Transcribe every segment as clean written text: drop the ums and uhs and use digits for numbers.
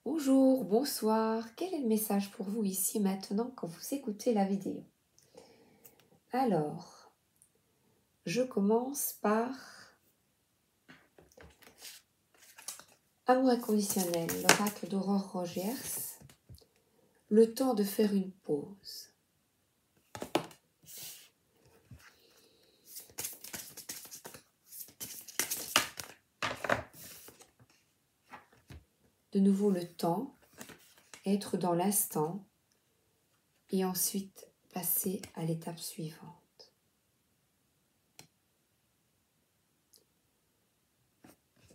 Bonjour, bonsoir, quel est le message pour vous ici maintenant quand vous écoutez la vidéo? Alors, je commence par Amour inconditionnel, l'oracle d'Aurore Rogers, le temps de faire une pause. De nouveau le temps, être dans l'instant et ensuite passer à l'étape suivante.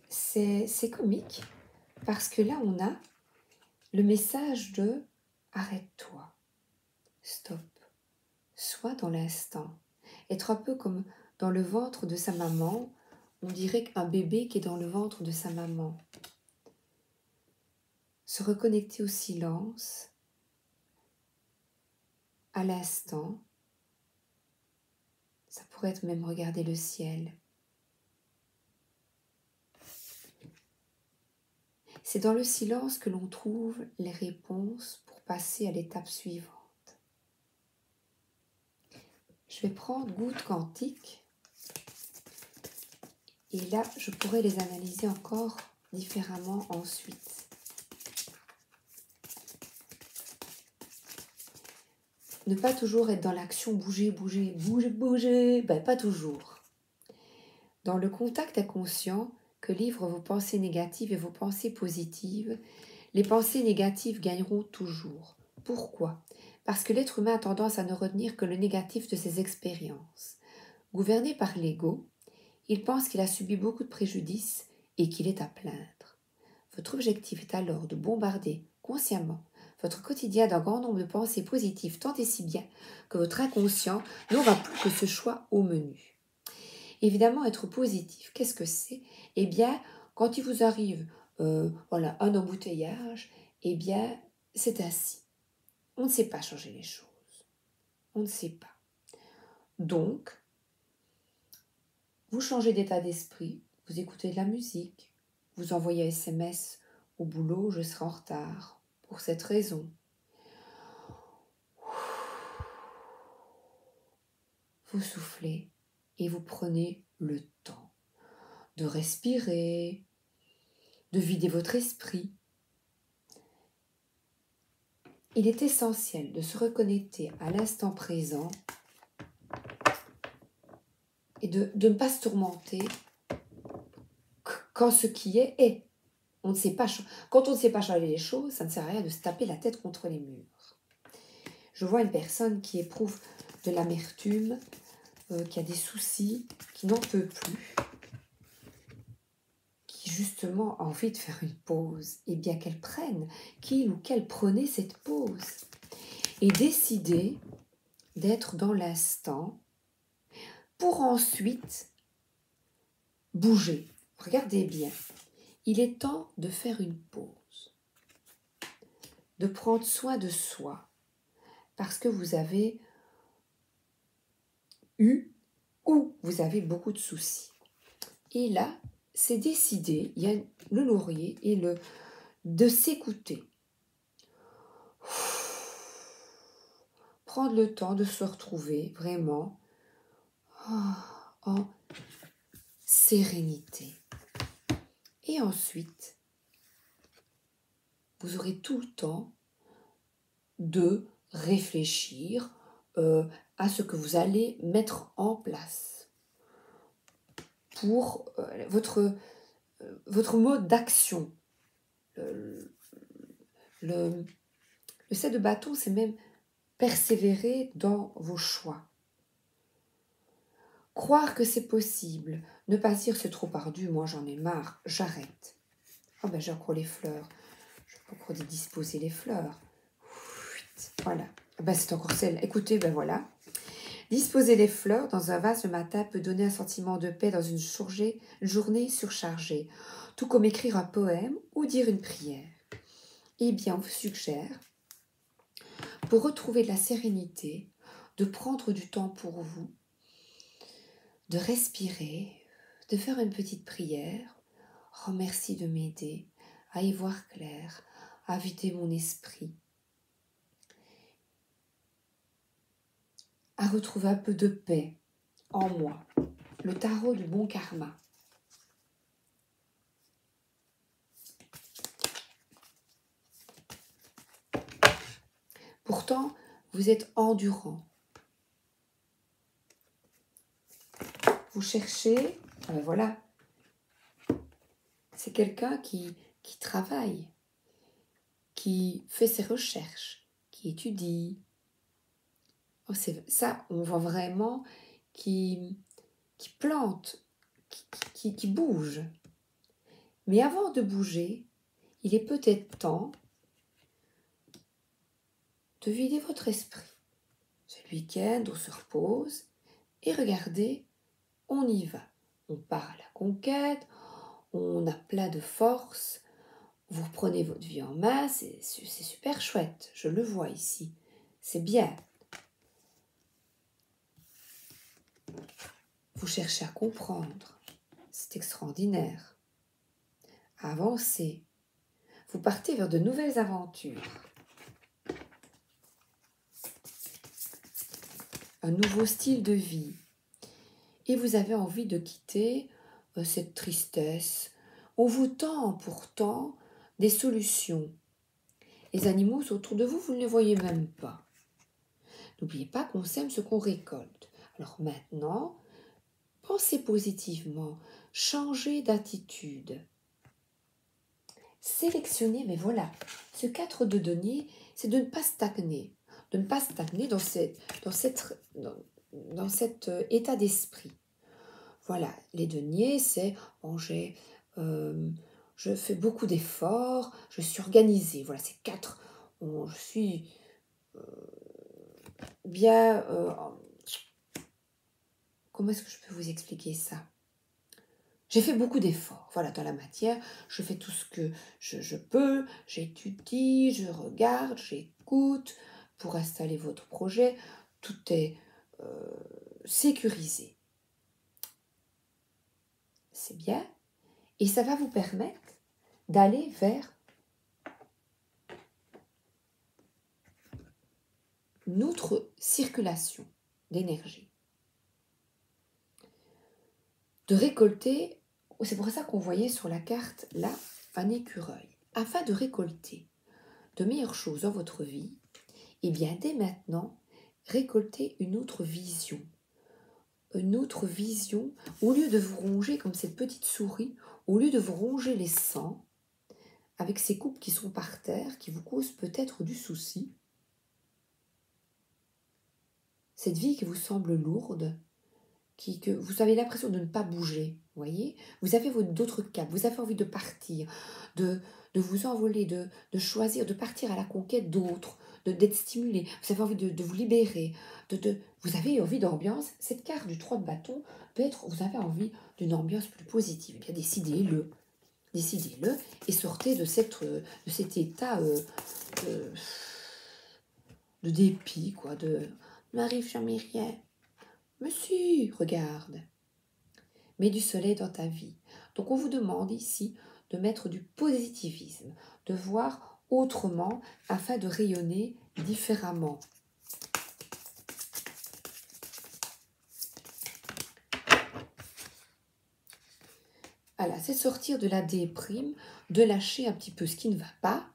C'est comique parce que là on a le message de arrête-toi, stop, sois dans l'instant. Être un peu comme dans le ventre de sa maman, on dirait qu'un bébé qui est dans le ventre de sa maman. Se reconnecter au silence, à l'instant. Ça pourrait être même regarder le ciel. C'est dans le silence que l'on trouve les réponses pour passer à l'étape suivante. Je vais prendre gouttes quantiques et là, je pourrais les analyser encore différemment ensuite. Ne pas toujours être dans l'action, bouger, bouger, bouger, bouger, ben pas toujours. Dans le contact inconscient que livrent vos pensées négatives et vos pensées positives, les pensées négatives gagneront toujours. Pourquoi? Parce que l'être humain a tendance à ne retenir que le négatif de ses expériences. Gouverné par l'ego, il pense qu'il a subi beaucoup de préjudices et qu'il est à plaindre. Votre objectif est alors de bombarder consciemment votre quotidien d'un grand nombre de pensées positives tant et si bien que votre inconscient n'aura plus que ce choix au menu. Évidemment, être positif, qu'est-ce que c'est? Eh bien, quand il vous arrive un embouteillage, eh bien, c'est ainsi. On ne sait pas changer les choses. On ne sait pas. Donc, vous changez d'état d'esprit, vous écoutez de la musique, vous envoyez un SMS au boulot, je serai en retard pour cette raison. Vous soufflez et vous prenez le temps de respirer, de vider votre esprit. Il est essentiel de se reconnecter à l'instant présent et de ne pas se tourmenter quand ce qui est est. On ne sait pas, quand on ne sait pas changer les choses, ça ne sert à rien de se taper la tête contre les murs. Je vois une personne qui éprouve de l'amertume, qui a des soucis, qui n'en peut plus, qui justement a envie de faire une pause, et bien qu'elle prenne, qu'il ou qu'elle prenait cette pause, et décider d'être dans l'instant pour ensuite bouger. Regardez bien, il est temps de faire une pause, de prendre soin de soi, parce que vous avez eu ou vous avez beaucoup de soucis. Et là, c'est décidé, il y a le laurier et de s'écouter. Prendre le temps de se retrouver vraiment en sérénité. Et ensuite, vous aurez tout le temps de réfléchir à ce que vous allez mettre en place pour votre mode d'action. Le 7 de bâton, c'est même persévérer dans vos choix. Croire que c'est possible, ne pas dire c'est trop ardu, moi j'en ai marre, j'arrête. Ah ben j'ai encore les fleurs, je peux encore disposer les fleurs. Voilà, ben c'est encore celle, écoutez, ben voilà. Disposer les fleurs dans un vase le matin peut donner un sentiment de paix dans une journée surchargée, tout comme écrire un poème ou dire une prière. Eh bien, on vous suggère, pour retrouver de la sérénité, de prendre du temps pour vous, de respirer, de faire une petite prière. Oh, merci de m'aider à y voir clair, à vider mon esprit, à retrouver un peu de paix en moi. Le tarot du bon karma. Pourtant, vous êtes endurant. Vous cherchez, voilà, c'est quelqu'un qui travaille, qui fait ses recherches, qui étudie. Oh, ça, on voit vraiment qui plante, qui bouge. Mais avant de bouger, il est peut-être temps de vider votre esprit. C'est le week-end, on se repose et regardez, on y va. On part à la conquête, on a plein de force, vous reprenez votre vie en main, c'est super chouette, je le vois ici, c'est bien. Vous cherchez à comprendre, c'est extraordinaire. À avancer, vous partez vers de nouvelles aventures. Un nouveau style de vie. Et vous avez envie de quitter cette tristesse. On vous tend pourtant des solutions. Les animaux autour de vous, vous ne les voyez même pas. N'oubliez pas qu'on sème ce qu'on récolte. Alors maintenant, pensez positivement, changez d'attitude. Sélectionnez, mais voilà, ce 4 de denier, c'est de ne pas stagner. De ne pas stagner dans cet état d'esprit. Voilà, les deniers, c'est je fais beaucoup d'efforts, je suis organisée. Voilà, c'est 4. Je suis bien... comment est-ce que je peux vous expliquer ça? J'ai fait beaucoup d'efforts. Voilà, dans la matière, je fais tout ce que je peux, j'étudie, je regarde, j'écoute pour installer votre projet. Tout est sécurisé. C'est bien. Et ça va vous permettre d'aller vers une autre circulation d'énergie. De récolter, c'est pour ça qu'on voyait sur la carte là un écureuil. Afin de récolter de meilleures choses dans votre vie, et bien dès maintenant, récoltez une autre vision. Une autre vision, au lieu de vous ronger comme cette petite souris, au lieu de vous ronger les sangs, avec ces coupes qui sont par terre, qui vous causent peut-être du souci, cette vie qui vous semble lourde, que vous avez l'impression de ne pas bouger, voyez, vous avez d'autres caps, vous avez envie de partir, de vous envoler, de choisir, de partir à la conquête d'autres, d'être stimulé, vous avez envie de vous libérer, vous avez envie d'ambiance. Cette carte du 3 de bâton peut être, vous avez envie d'une ambiance plus positive, eh bien décidez-le et sortez de cet état de dépit, quoi, n'arrive jamais rien. Mais si, regarde. Mets du soleil dans ta vie. Donc on vous demande ici de mettre du positivisme, de voir autrement afin de rayonner différemment. Voilà, c'est sortir de la déprime, de lâcher un petit peu ce qui ne va pas.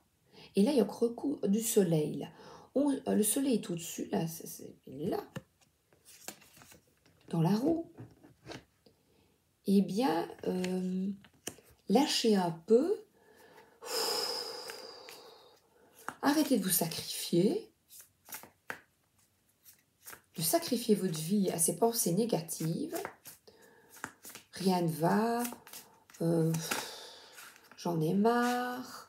Et là, il y a encore du soleil. Là. Le soleil est au-dessus, là, là, dans la roue. Eh bien, lâchez un peu. Arrêtez de vous sacrifier. De sacrifier votre vie à ces pensées négatives. Rien ne va. J'en ai marre.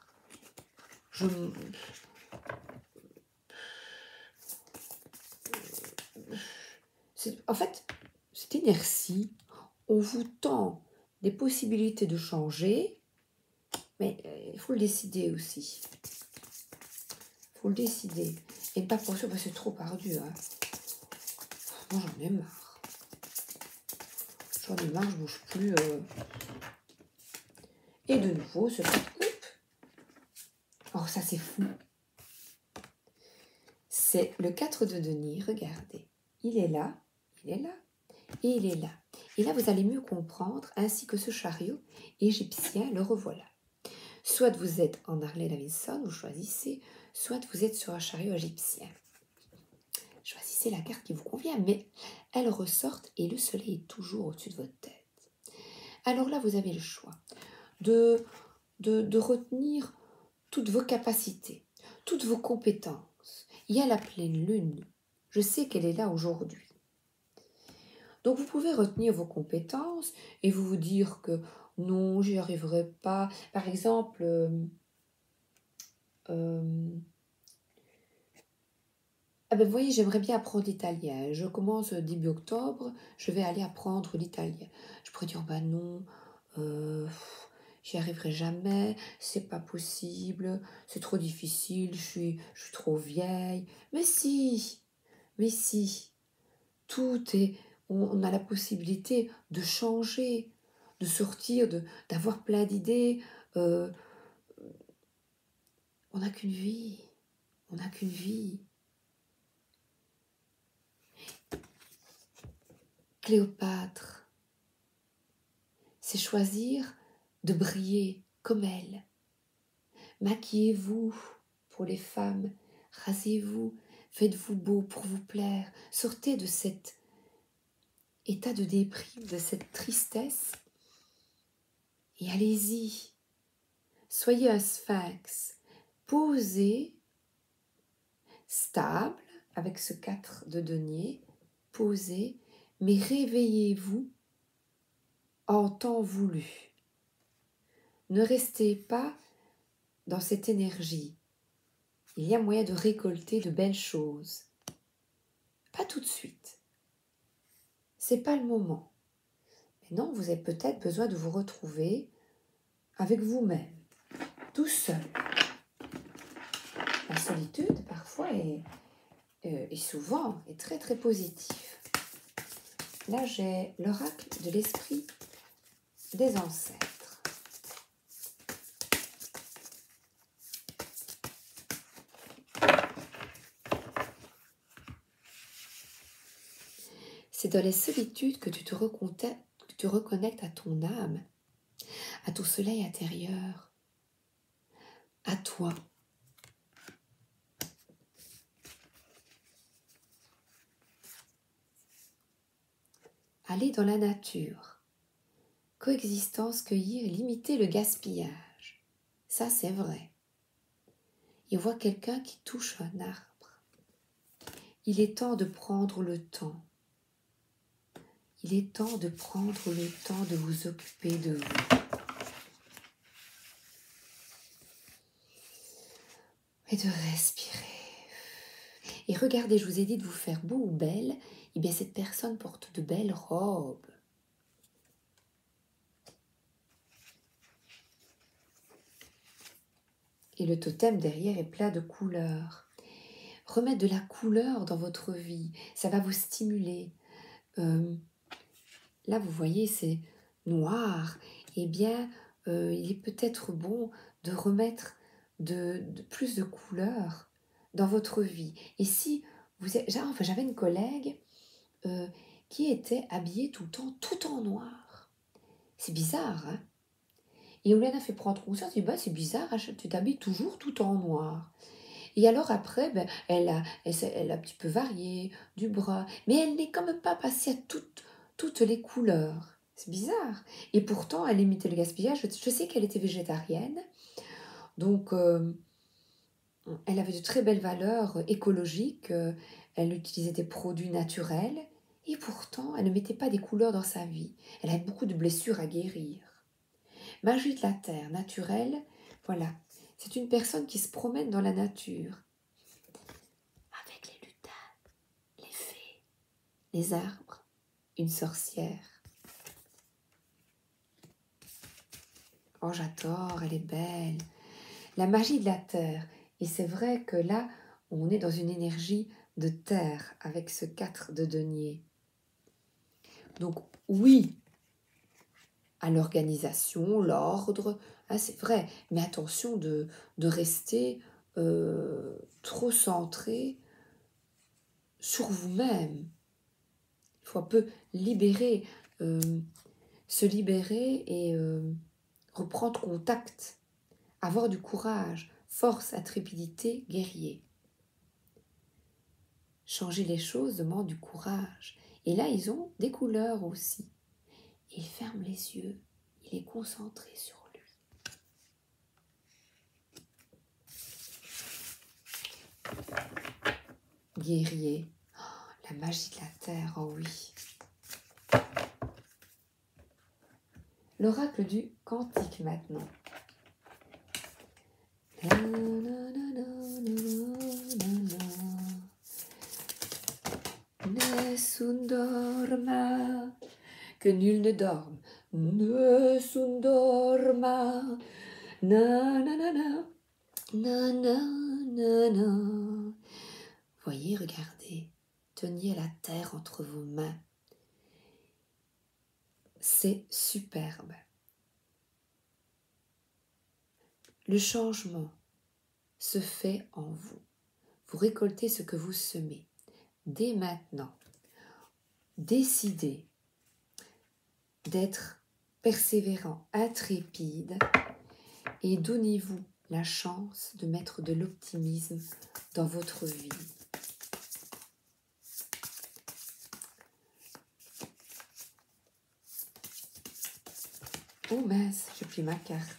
En fait, cette inertie, on vous tend des possibilités de changer, mais il faut le décider aussi. Il faut le décider. Et pas pour ça, c'est trop ardu. Hein. Moi, j'en ai marre. J'en ai marre, je bouge plus. Et de nouveau, ce pas de coupe. Oh, ça c'est fou. C'est le 4 de denier, regardez. Il est là, et il est là. Et là, vous allez mieux comprendre, ainsi que ce chariot égyptien, le revoilà. Soit vous êtes en Harley-Davidson, vous choisissez, soit vous êtes sur un chariot égyptien. Choisissez la carte qui vous convient, mais elle ressorte et le soleil est toujours au-dessus de votre tête. Alors là, vous avez le choix de retenir toutes vos capacités, toutes vos compétences. Il y a la pleine lune. Je sais qu'elle est là aujourd'hui. Donc vous pouvez retenir vos compétences et vous dire que non, j'y arriverai pas. Par exemple, vous voyez, j'aimerais bien apprendre l'italien. Je commence début octobre, je vais aller apprendre l'italien. Je pourrais dire, non, j'y arriverai jamais, c'est pas possible, c'est trop difficile, je suis trop vieille. Mais si, tout est, on a la possibilité de changer, de sortir, d'avoir plein d'idées. On n'a qu'une vie, on n'a qu'une vie. Cléopâtre, c'est choisir de briller comme elle. Maquillez-vous pour les femmes, rasez-vous, faites-vous beau pour vous plaire, sortez de cet état de déprime, de cette tristesse et allez-y. Soyez un sphinx, posé, stable, avec ce 4 de denier, posé, mais réveillez-vous en temps voulu. Ne restez pas dans cette énergie. Il y a moyen de récolter de belles choses. Pas tout de suite. C'est pas le moment. Mais non, vous avez peut-être besoin de vous retrouver avec vous-même, tout seul. La solitude, parfois, est souvent est très très positive. Là, j'ai l'oracle de l'esprit des ancêtres. C'est dans les solitudes que tu te reconnectes à ton âme, à ton soleil intérieur, à toi. Aller dans la nature, coexistence, cueillir et limiter le gaspillage. Ça, c'est vrai. Et voit quelqu'un qui touche un arbre. Il est temps de prendre le temps. Il est temps de prendre le temps de vous occuper de vous. Et de respirer. Et regardez, je vous ai dit de vous faire beau ou belle. Eh bien, cette personne porte de belles robes. Et le totem derrière est plein de couleurs. Remettre de la couleur dans votre vie, ça va vous stimuler. Là, vous voyez, c'est noir. Eh bien, il est peut-être bon de remettre de plus de couleurs dans votre vie. Et si vous êtes... Enfin, j'avais une collègue qui était habillée tout le temps, tout en noir. C'est bizarre, hein? Et on lui a fait prendre conscience, elle dit, c'est bizarre, tu t'habilles toujours tout en noir. Et alors après, elle a un petit peu varié, du brun, mais elle n'est quand même pas passée à toutes les couleurs. C'est bizarre. Et pourtant, elle limitait le gaspillage. Je sais qu'elle était végétarienne, donc elle avait de très belles valeurs écologiques, elle utilisait des produits naturels, et pourtant, elle ne mettait pas des couleurs dans sa vie. Elle avait beaucoup de blessures à guérir. Magie de la terre, naturelle, voilà. C'est une personne qui se promène dans la nature, avec les lutins, les fées, les arbres, une sorcière. Oh, j'adore, elle est belle. La magie de la terre. Et c'est vrai que là, on est dans une énergie de terre avec ce 4 de denier. Donc oui, à l'organisation, l'ordre, hein, c'est vrai. Mais attention de rester trop centré sur vous-même. Il faut un peu libérer, se libérer et reprendre contact, avoir du courage, force, intrépidité, guerrier. Changer les choses demande du courage. Et là, ils ont des couleurs aussi. Il ferme les yeux, il est concentré sur lui. Guerrier, oh, la magie de la terre, oh oui. L'oracle du cantique maintenant. Nessun dorma, que nul ne dorme. Nessun dorma, na na na na, na na na na. Voyez, regardez, teniez la terre entre vos mains. C'est superbe. Le changement se fait en vous. Vous récoltez ce que vous semez. Dès maintenant, décidez d'être persévérant, intrépide et donnez-vous la chance de mettre de l'optimisme dans votre vie. Oh mince, j'ai pris ma carte.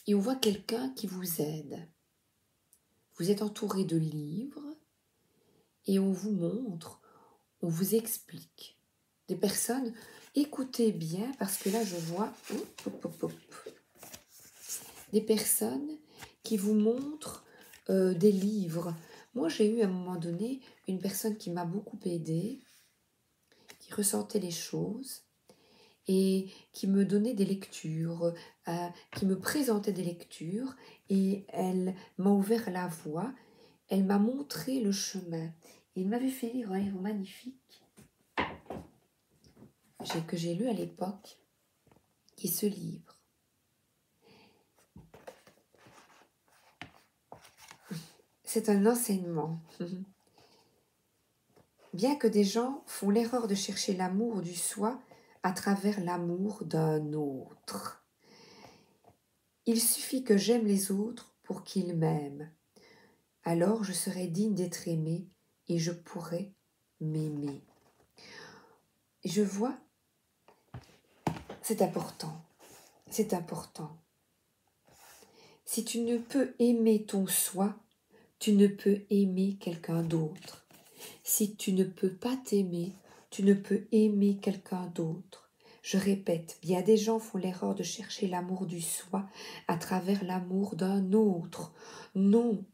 Et on voit quelqu'un qui vous aide. Vous êtes entouré de livres et on vous montre, on vous explique. Des personnes, écoutez bien parce que là je vois des personnes qui vous montrent des livres. Moi j'ai eu à un moment donné une personne qui m'a beaucoup aidée, qui ressentait les choses et qui me donnait des lectures, qui me présentait des lectures et elle m'a ouvert la voie, elle m'a montré le chemin. Il m'avait fait lire un livre magnifique que j'ai lu à l'époque, qui est ce livre. C'est un enseignement. Bien que des gens font l'erreur de chercher l'amour du soi à travers l'amour d'un autre. Il suffit que j'aime les autres pour qu'ils m'aiment. Alors je serai digne d'être aimé et je pourrai m'aimer. Je vois, c'est important, c'est important. Si tu ne peux aimer ton soi, tu ne peux aimer quelqu'un d'autre. Si tu ne peux pas t'aimer, tu ne peux aimer quelqu'un d'autre. Je répète, bien des gens font l'erreur de chercher l'amour du soi à travers l'amour d'un autre. Non,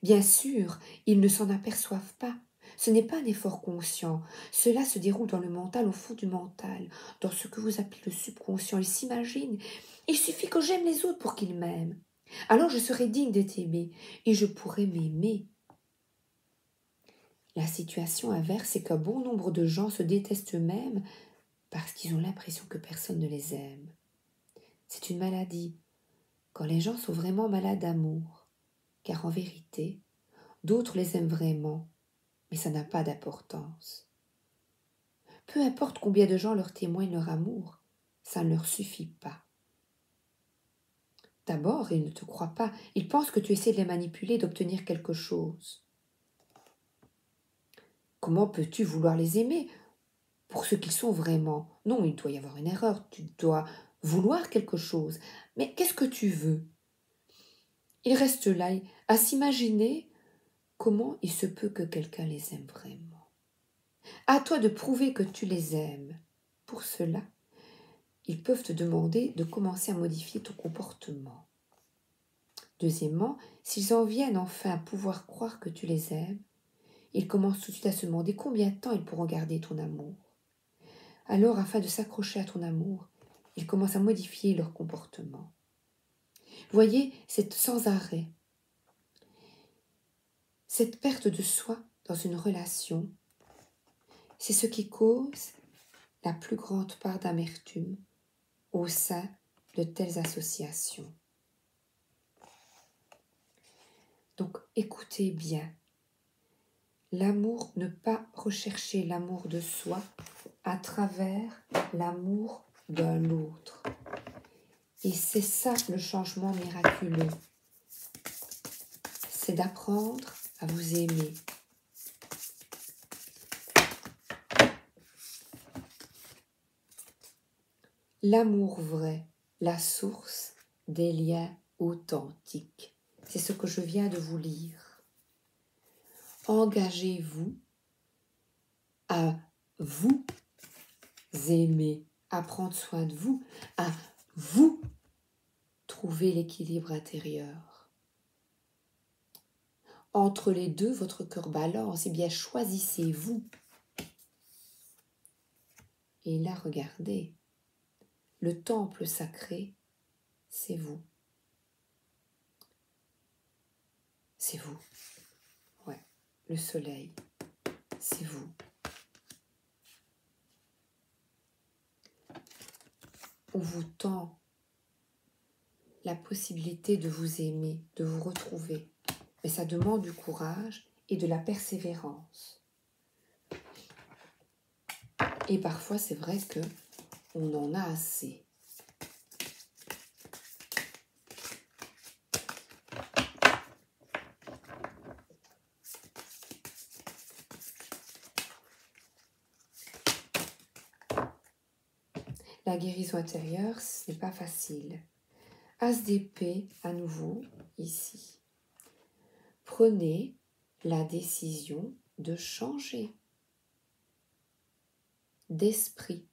bien sûr, ils ne s'en aperçoivent pas. Ce n'est pas un effort conscient. Cela se déroule dans le mental, au fond du mental, dans ce que vous appelez le subconscient. Ils s'imaginent, il suffit que j'aime les autres pour qu'ils m'aiment. Alors je serai digne d'être aimé et je pourrai m'aimer. La situation inverse, c'est qu'un bon nombre de gens se détestent eux-mêmes parce qu'ils ont l'impression que personne ne les aime. C'est une maladie, quand les gens sont vraiment malades d'amour, car en vérité, d'autres les aiment vraiment, mais ça n'a pas d'importance. Peu importe combien de gens leur témoignent leur amour, ça ne leur suffit pas. D'abord, ils ne te croient pas, ils pensent que tu essaies de les manipuler, d'obtenir quelque chose. Comment peux-tu vouloir les aimer pour ce qu'ils sont vraiment? Non, il doit y avoir une erreur, tu dois vouloir quelque chose. Mais qu'est-ce que tu veux? Ils restent là à s'imaginer comment il se peut que quelqu'un les aime vraiment. À toi de prouver que tu les aimes. Pour cela, ils peuvent te demander de commencer à modifier ton comportement. Deuxièmement, s'ils en viennent enfin à pouvoir croire que tu les aimes, ils commencent tout de suite à se demander combien de temps ils pourront garder ton amour. Alors, afin de s'accrocher à ton amour, ils commencent à modifier leur comportement. Voyez, c'est sans arrêt. Cette perte de soi dans une relation, c'est ce qui cause la plus grande part d'amertume au sein de telles associations. Donc écoutez bien, l'amour, ne pas rechercher l'amour de soi à travers l'amour d'un autre. Et c'est ça le changement miraculeux. C'est d'apprendre à vous aimer. L'amour vrai, la source des liens authentiques. C'est ce que je viens de vous lire. Engagez-vous à vous aimer, à prendre soin de vous, à vous trouver l'équilibre intérieur. Entre les deux, votre cœur balance, et bien choisissez-vous. Et là, regardez, le temple sacré, c'est vous. C'est vous. Ouais, le soleil, c'est vous. On vous tend la possibilité de vous aimer, de vous retrouver. Mais ça demande du courage et de la persévérance. Et parfois, c'est vrai que on en a assez. La guérison intérieure, ce n'est pas facile. As d'épée, à nouveau, ici. Prenez la décision de changer d'esprit.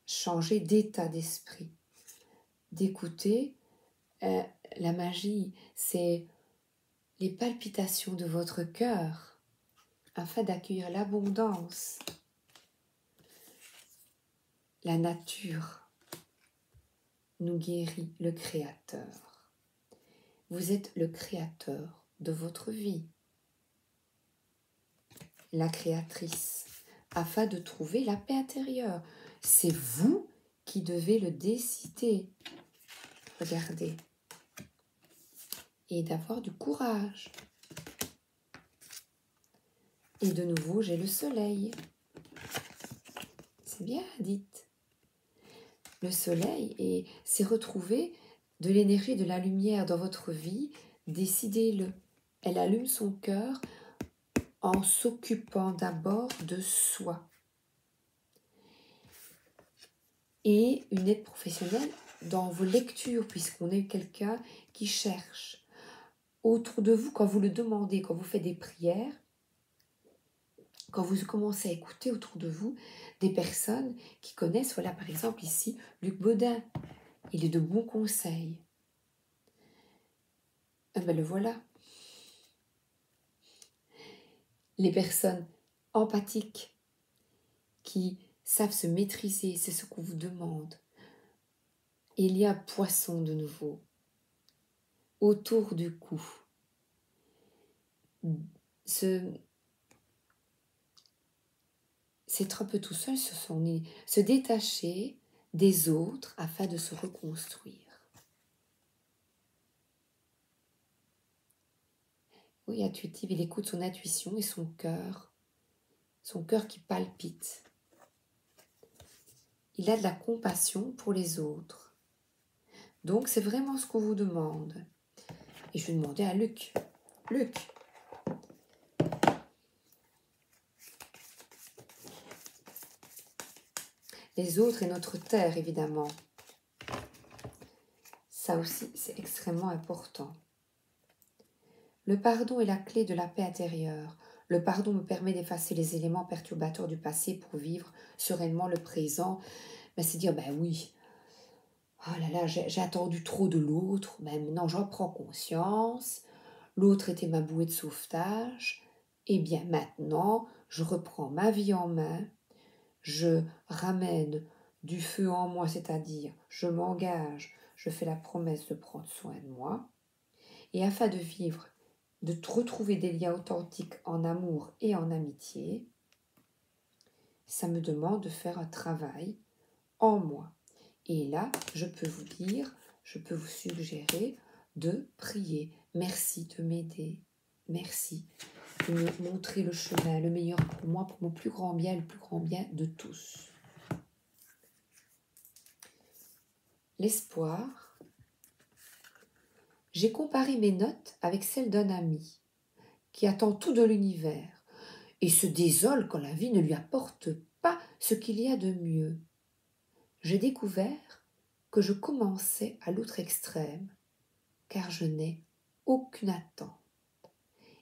Changer d'état d'esprit. D'écouter la magie, c'est les palpitations de votre cœur afin d'accueillir l'abondance. La nature nous guérit, le Créateur. Vous êtes le créateur de votre vie, la créatrice, afin de trouver la paix intérieure. C'est vous qui devez le décider. Regardez. Et d'avoir du courage. Et de nouveau, j'ai le soleil. C'est bien, dites. Le soleil, et c'est retrouver de l'énergie, de la lumière dans votre vie. Décidez-le. Elle allume son cœur en s'occupant d'abord de soi. Et une aide professionnelle dans vos lectures, puisqu'on est quelqu'un qui cherche. Autour de vous, quand vous le demandez, quand vous faites des prières, quand vous commencez à écouter autour de vous des personnes qui connaissent, voilà par exemple ici, Luc Baudin, il est de bons conseils. Ah ben le voilà. Les personnes empathiques qui savent se maîtriser, c'est ce qu'on vous demande. Et il y a un poisson de nouveau autour du cou. S'être un peu tout seul sur son île, se détacher des autres afin de se reconstruire. Oui, intuitif, il écoute son intuition et son cœur qui palpite. Il a de la compassion pour les autres. Donc, c'est vraiment ce qu'on vous demande. Et je vais demander à Luc. Luc, les autres et notre terre, évidemment. Ça aussi, c'est extrêmement important. Le pardon est la clé de la paix intérieure. Le pardon me permet d'effacer les éléments perturbateurs du passé pour vivre sereinement le présent. Ben, c'est dire, ben oui, oh là là, j'ai attendu trop de l'autre. Ben maintenant, j'en prends conscience. L'autre était ma bouée de sauvetage. Eh bien, maintenant, je reprends ma vie en main. Je ramène du feu en moi, c'est-à-dire, je m'engage, je fais la promesse de prendre soin de moi. Et afin de vivre, de retrouver des liens authentiques en amour et en amitié, ça me demande de faire un travail en moi. Et là, je peux vous dire, je peux vous suggérer de prier. Merci de m'aider. Merci de me montrer le chemin, le meilleur pour moi, pour mon plus grand bien, le plus grand bien de tous. L'espoir. J'ai comparé mes notes avec celles d'un ami qui attend tout de l'univers et se désole quand la vie ne lui apporte pas ce qu'il y a de mieux. J'ai découvert que je commençais à l'autre extrême, car je n'ai aucune attente.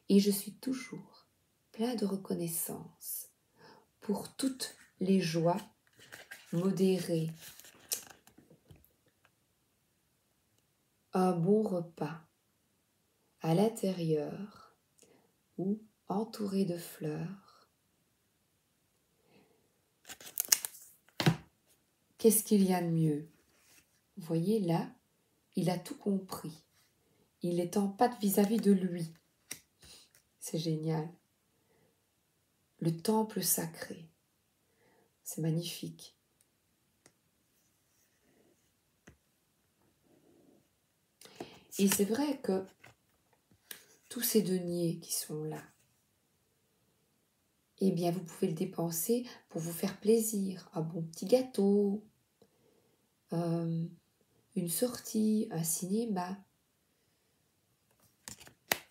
Et je suis toujours plein de reconnaissance pour toutes les joies modérées. Un bon repas à l'intérieur ou entouré de fleurs. Qu'est-ce qu'il y a de mieux? Vous voyez là, il a tout compris. Il est en pâte vis-à-vis de lui. C'est génial. Le temple sacré. C'est magnifique. Et c'est vrai que tous ces deniers qui sont là, eh bien vous pouvez le dépenser pour vous faire plaisir. Un bon petit gâteau, une sortie, un cinéma.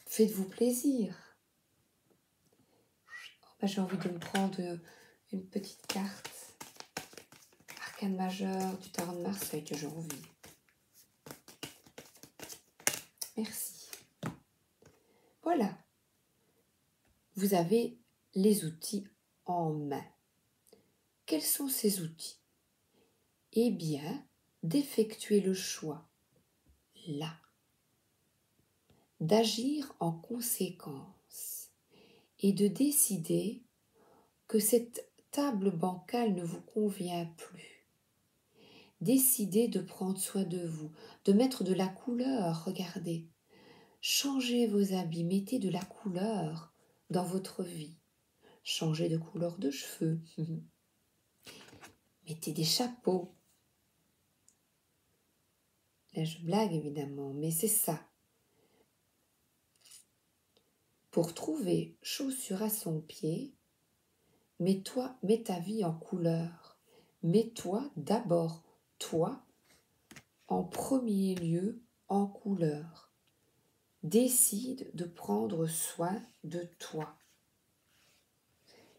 Faites-vous plaisir. J'ai envie de me prendre une petite carte. Arcane majeur du tarot de Marseille que j'ai envie. Merci. Voilà. Vous avez les outils en main. Quels sont ces outils? Eh bien, d'effectuer le choix, là, d'agir en conséquence et de décider que cette table bancale ne vous convient plus. Décidez de prendre soin de vous, de mettre de la couleur, regardez. Changez vos habits, mettez de la couleur dans votre vie. Changez de couleur de cheveux. Mettez des chapeaux. Là, je blague évidemment, mais c'est ça. Pour trouver chaussure à son pied, mets ta vie en couleur. Mets-toi d'abord, toi, en premier lieu, en couleur. Décide de prendre soin de toi.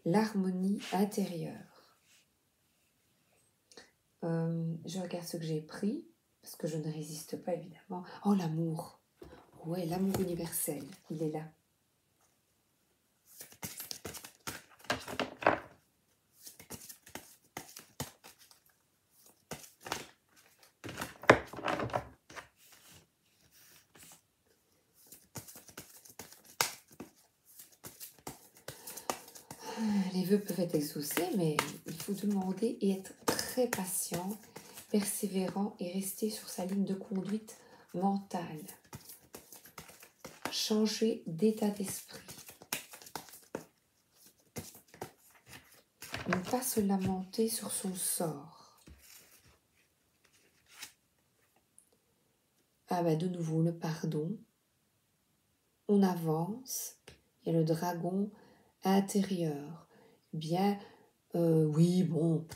L'harmonie intérieure. Je regarde ce que j'ai pris, parce que je ne résiste pas évidemment. Oh, l'amour. Ouais, l'amour universel, il est là. Les vœux peuvent être exaucés, mais il faut demander et être très patient, persévérant et rester sur sa ligne de conduite mentale. Changer d'état d'esprit. Ne pas se lamenter sur son sort. Ah bah de nouveau le pardon. On avance. Il y a le dragon intérieur. Bien, oui, bon,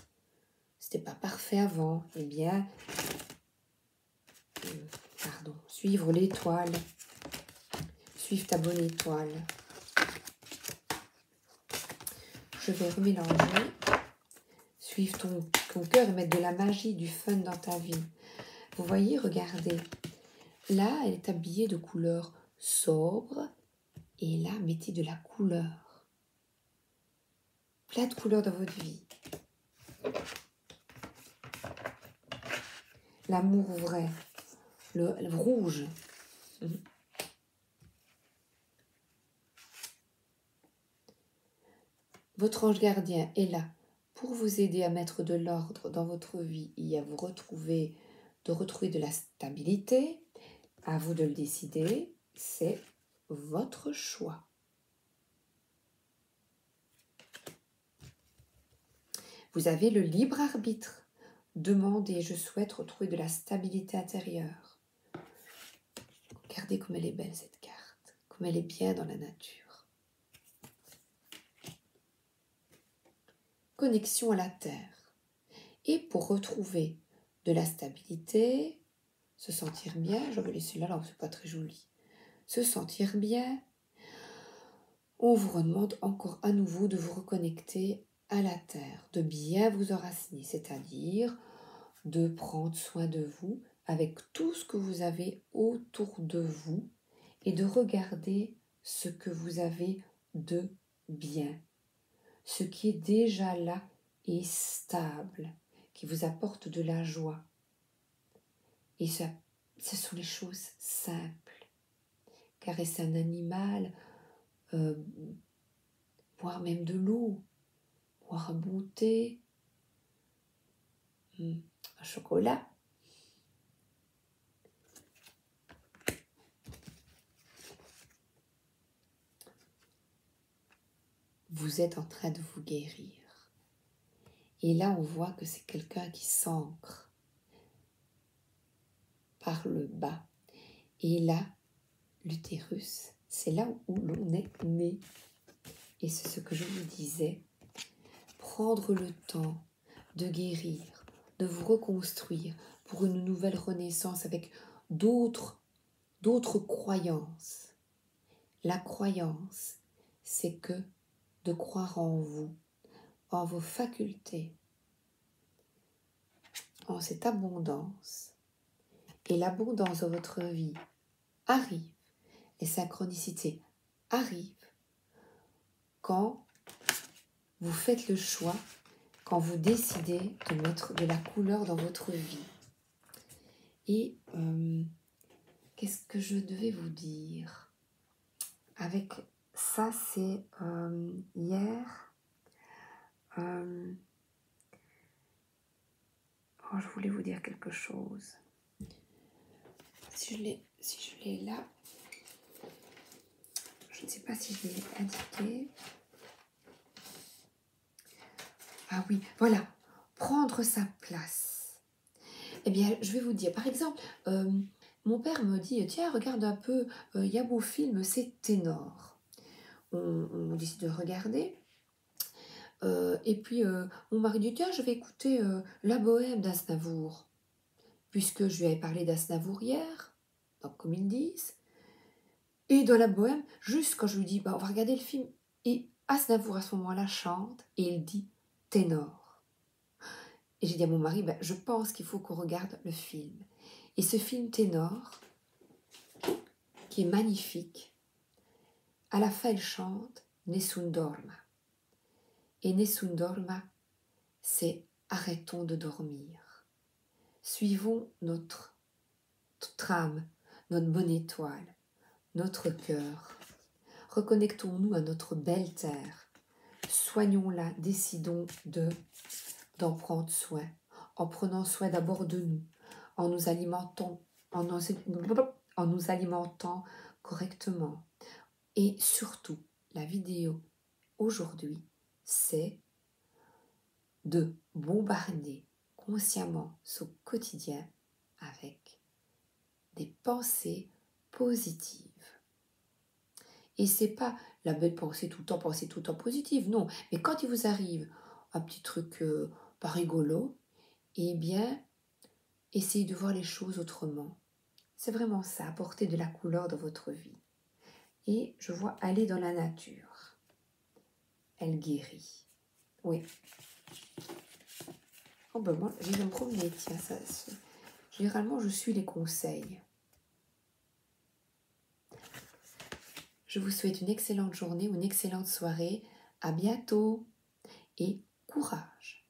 c'était pas parfait avant. Eh bien, suivre l'étoile. Suivre ta bonne étoile. Je vais remélanger. Suivre ton cœur et mettre de la magie, du fun dans ta vie. Vous voyez, regardez. Là, elle est habillée de couleurs sobres. Et là, mettez de la couleur. Plein de couleurs dans votre vie. L'amour vrai. Le rouge. Votre ange gardien est là pour vous aider à mettre de l'ordre dans votre vie et à vous retrouver de la stabilité. À vous de le décider, c'est votre choix. Vous avez le libre arbitre. Demandez, je souhaite retrouver de la stabilité intérieure. Regardez comme elle est belle cette carte, comme elle est bien dans la nature. Connexion à la terre. Et pour retrouver de la stabilité, se sentir bien, je vais laisser là, alors c'est pas très joli. Se sentir bien, on vous demande encore à nouveau de vous reconnecter à la terre, de bien vous enraciner, c'est-à-dire de prendre soin de vous avec tout ce que vous avez autour de vous et de regarder ce que vous avez de bien, ce qui est déjà là et stable, qui vous apporte de la joie. Et ça, ce sont les choses simples. Caresser un animal, boire même de l'eau, boire un bon thé, un chocolat. Vous êtes en train de vous guérir. Et là, on voit que c'est quelqu'un qui s'ancre par le bas. Et là, l'utérus, c'est là où l'on est né. Et c'est ce que je vous disais. Prendre le temps de guérir, de vous reconstruire pour une nouvelle renaissance avec d'autres croyances. La croyance, c'est que de croire en vous, en vos facultés, en cette abondance. Et l'abondance de votre vie arrive, les synchronicités arrivent quand vous faites le choix, quand vous décidez de mettre de la couleur dans votre vie. Et qu'est-ce que je devais vous dire? Avec ça, c'est hier. Je voulais vous dire quelque chose. Si je l'ai là, je ne sais pas si je l'ai indiqué. Ah oui, voilà, prendre sa place. Eh bien, je vais vous dire, par exemple, mon père me dit, tiens, regarde un peu, il y a beau film, c'est Ténor. On décide de regarder. Et puis, mon mari dit, tiens, je vais écouter La Bohème d'Aznavour. Puisque je lui avais parlé d'Aznavour hier, donc comme ils disent. Et dans La Bohème, juste quand je lui dis, bah, on va regarder le film, et Aznavour à ce moment-là chante, et il dit Ténor. Et j'ai dit à mon mari, bah, je pense qu'il faut qu'on regarde le film. Et ce film Ténor, qui est magnifique, à la fin, il chante Nessun dorma. Et Nessun dorma, c'est arrêtons de dormir. Suivons notre âme, notre bonne étoile, notre cœur. Reconnectons-nous à notre belle terre. Soignons-la, décidons d'en prendre soin, en prenant soin d'abord de nous, en nous alimentant, en nous alimentant correctement. Et surtout, la vidéo aujourd'hui, c'est de bombarder consciemment son quotidien avec des pensées positives. Et c'est pas la belle pensée tout le temps positive, non. Mais quand il vous arrive un petit truc pas rigolo, eh bien, essayez de voir les choses autrement. C'est vraiment ça, apporter de la couleur dans votre vie. Et je vois aller dans la nature. Elle guérit. Oui. Oh ben moi, je vais me promener, tiens, généralement, je suis les conseils. Je vous souhaite une excellente journée ou une excellente soirée. À bientôt et courage.